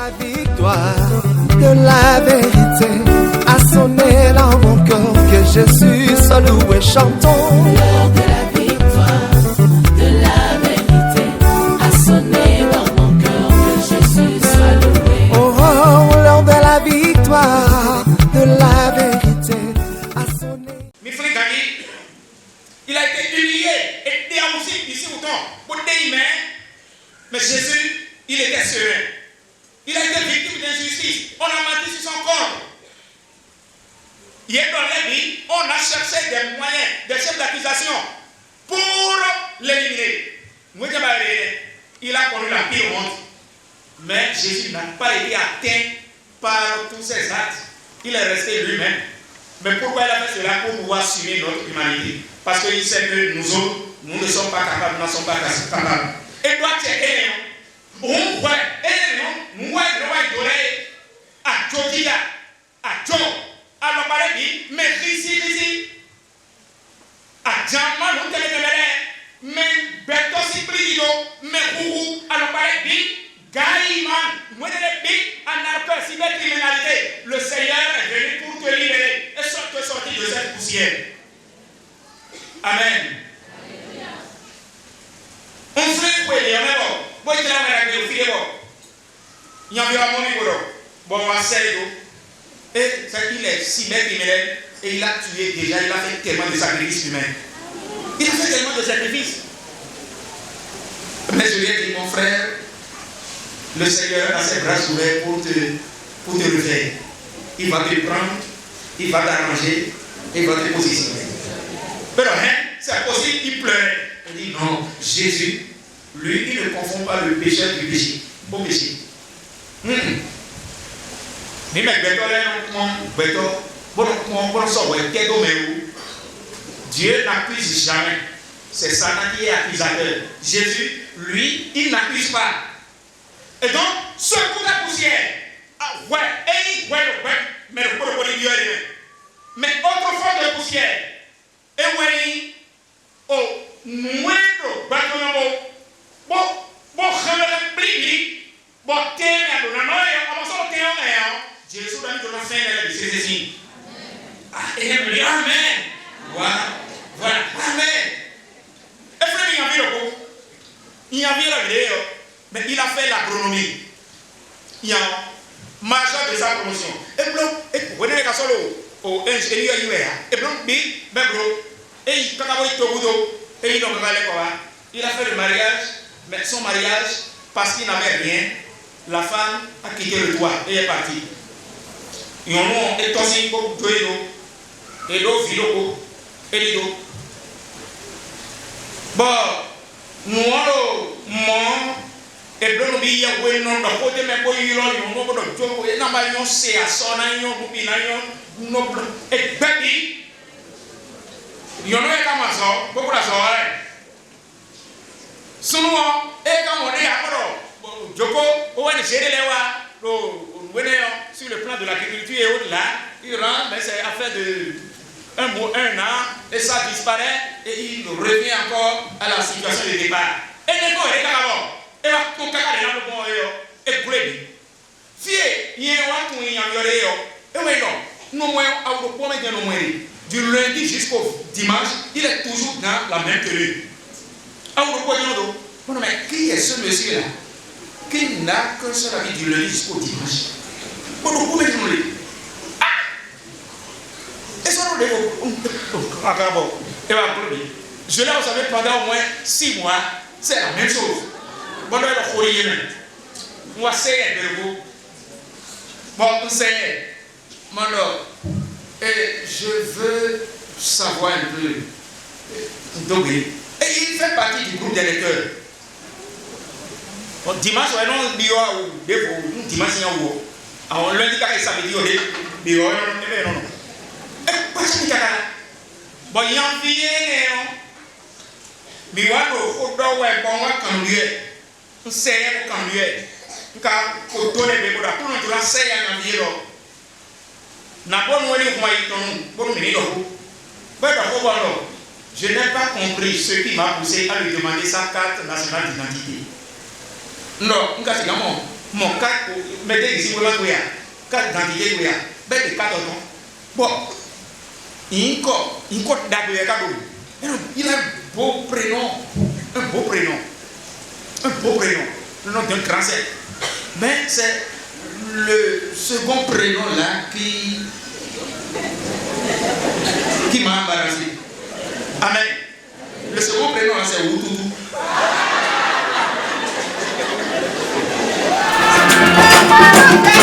la victoire de la vérité a sonné dans mon cœur, que Jésus seul loué chantons. L'heure de la victoire de la vérité a sonné dans mon cœur, que Jésus soit loué. Oh, oh, l'heure de la victoire de la vérité a sonné. Il a été humilié et déhaussé ici au temps pour des humains, mais Jésus, il était serein. Il a été victime d'injustice. On a menti sur son corps. Il est dans la vie, on a cherché des moyens, des chefs d'accusation pour l'éliminer. Il a connu la pire honte. Mais Jésus n'a pas été atteint par tous ses actes. Il est resté lui-même. Mais pourquoi il a fait cela? Pour pouvoir assumer notre humanité. Parce qu'il sait que nous autres, nous ne sommes pas capables, nous ne sommes pas capables. Et toi, tu es on voit, nous voyons, à Jodia, à Jo, à l'Opalébi, mais ici, à Djamma, nous te mais Beto Siprido, mais Rourou, à l'Opalébi, Gaïman, Mouélébi, anarchie, cybercriminalité. Le Seigneur est venu pour te libérer et te sortir de cette poussière. Amen. On fait quoi? Il y a même bon, il y a même il y a bon, on va et ça il est cybercriminel et il a tué déjà, il a fait tellement de sacrifices humains. Il a fait tellement de sacrifices. Mais je lui ai dit, mon frère, le Seigneur a ses bras ouverts pour te refaire. Il va te prendre, il va t'arranger, il va te positionner. Mais non, c'est possible, il pleurait. Il dit non, Jésus, lui, il ne confond pas le pécheur du péché. Bon péché. Dieu n'accuse jamais. C'est Satan qui est accusateur. Jésus, lui, il n'accuse pas. Et donc, secoue la poussière. Ah, mais le corps de Dieu est. Mais autre forme de poussière. Et oui, oh, moindre, Jésus a dit la fin de la vie. Amen. Voilà. Amen. Et frère, il y a vu la vidéo, mais il a fait l'agronomie. Il y a majeur de sa promotion. Et puis, vous voyez les solo au ingénieur UR. Et puis, il a fait le mariage, mais son mariage, parce qu'il n'avait rien, la femme a quitté le toit et est partie. Ils ont été aussi pour tout et l'eau, et l'eau. Bon, nous avons et bien nous y avons non de côté mais pour y aller nous avons de jour et n'a pas yon c'est à son ayon nous binayon nous et baby yon est comme ça beaucoup la soirée sunu et comme on est à Joko on est gérer les wa sur le plan de l'agriculture et au-delà il rentre mais c'est affaire de un an et ça disparaît et il revient encore à la situation de départ et n'est pas d'abord et là tout cas là le bon et poulet fie yé wa tout y améliorer et oui non nous moins à vous pour mettre nous moins du lundi jusqu'au dimanche il est toujours dans la même tenue à vous pour dire non mais qui est ce monsieur là qui n'a qu'un seul habit du lundi jusqu'au dimanche pour nous pour mettre nous et ça nous je l'ai observé pendant au moins 6 mois c'est la même chose. Bon, moi, c'est bon, c'est et je veux savoir un peu. Et il fait partie du groupe des lecteurs. Dimanche, on dit dimanche, on lundi, ça veut dire non. Et pas ça, bon, il y a un billet, mais on c'est quand lui car pour donner des bodas pour nous la c'est à environ n'a pas nous les moyens pour nous je n'ai pas compris ce qui m'a poussé à lui demander sa carte nationale d'identité non on casse gamin mon 4, mettez ici, vous l'avez 4 d'identité, vous avez 4 ans. Bon, il a un beau prénom, un beau prénom, le nom d'un grand sec. Mais c'est le second prénom là qui m'a embarrassé. Amen. Le second prénom là c'est Outoudou. Yeah.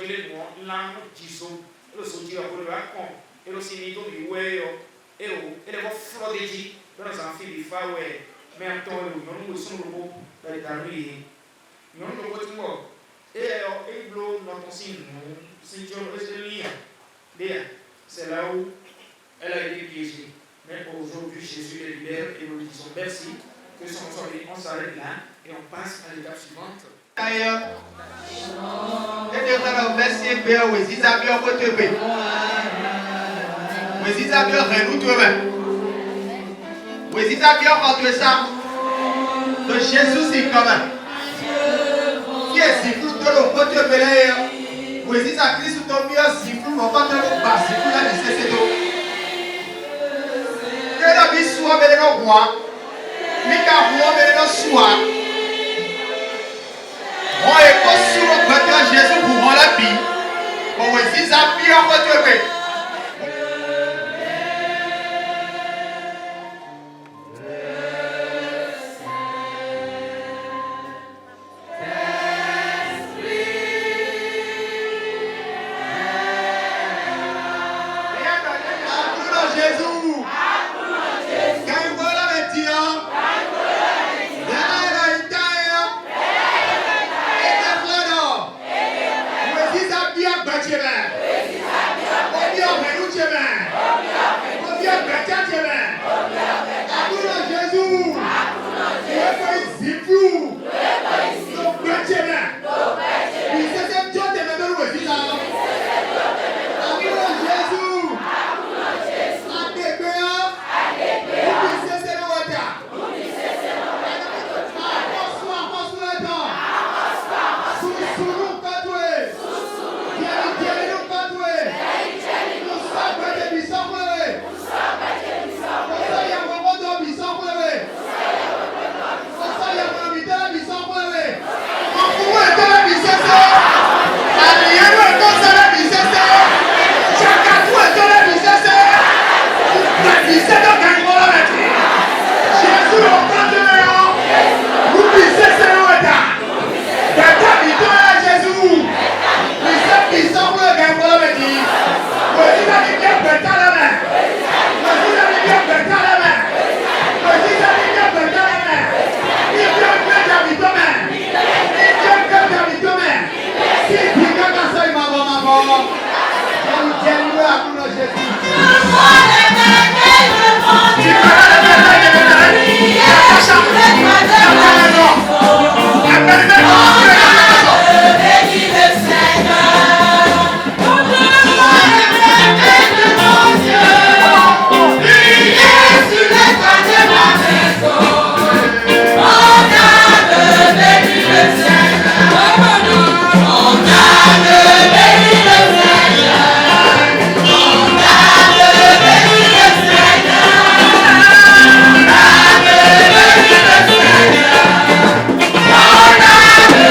dire moi là disons le soutien pour le raconter et le signe de l'oué et le flot de dit dans un film il faut ouais mais en temps nous sommes le dans les derniers nous le voiture et blo notre signe si tu le lien c'est là où elle a été piégée. Mais aujourd'hui, Jésus est libère et nous lui disons merci. Que son soleil, on s'arrête là et on passe à l'étape suivante. Jésus c'est comment? Qui est si flou de l'eau pour te belayer? Vous dites à Christ ton mieux si flou, on va te le passer pour la laisser c'est tout. Que la vie soit belle le roi, mais qu'à roi belle le soit. On est pas sur le côté Jésus pour rendre la vie. On vous dit à vie en votre paix. On a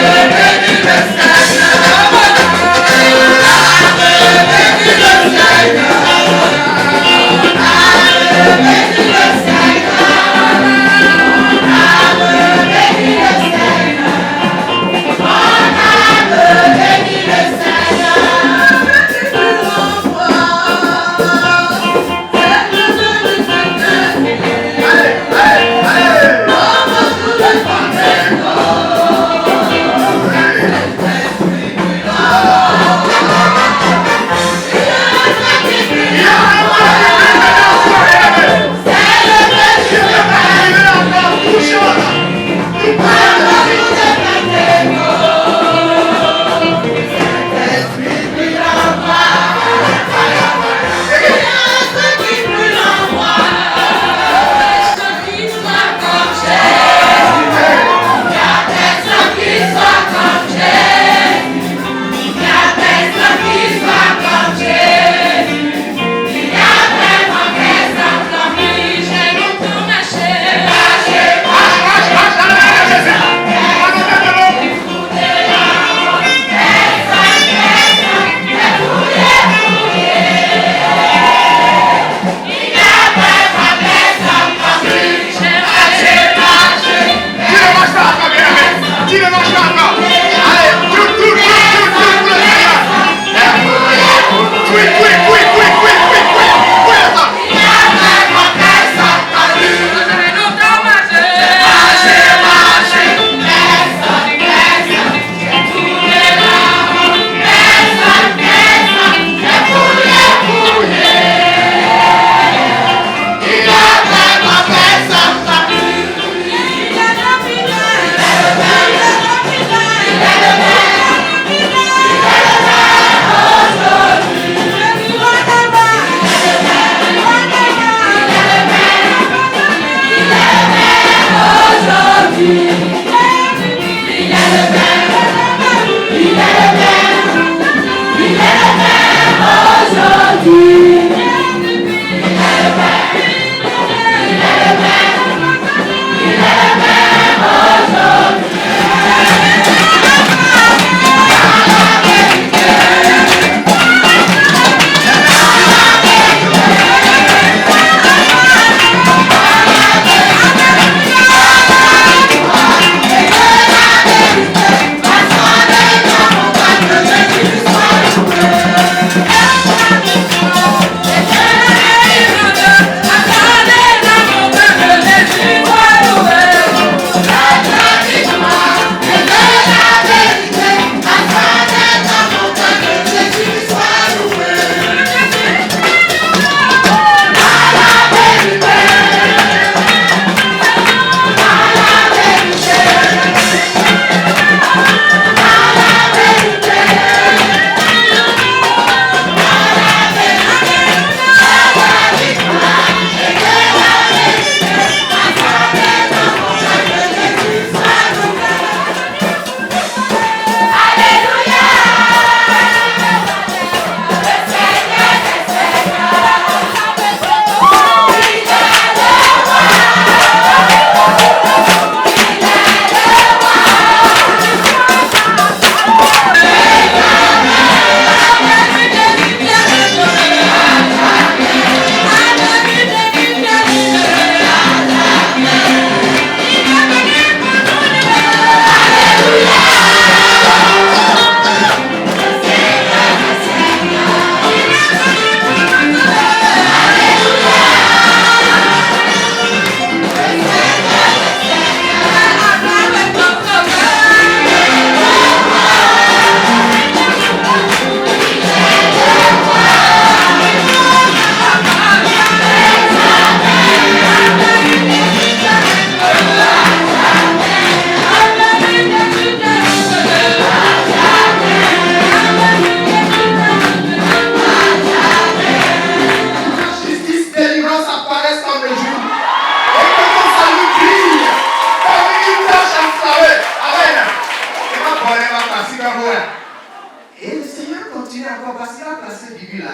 vais continuer encore parce qu'il a placé Bibi là.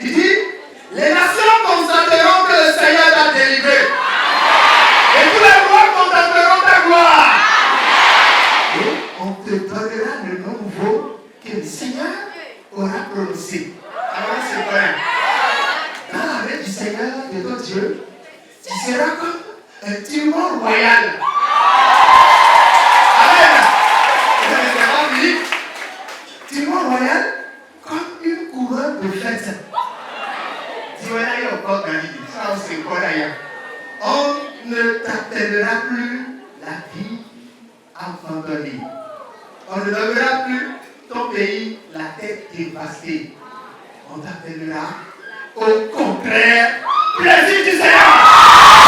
Il dit, les nations constateront que le Seigneur t'a délivré. Et tous les rois contempleront ta gloire. Et on te donnera le nom nouveau que le Seigneur aura prononcé. Alors c'est vrai. Dans l'arrêt du Seigneur de ton Dieu, tu seras comme un timon royal. Amen. Timon royal comme une couronne de fête. Ça c'est quoi d'ailleurs? On ne t'appellera plus la vie abandonnée. On ne nommera plus ton pays la tête dévastée. On t'appellera au contraire plaisir du Seigneur.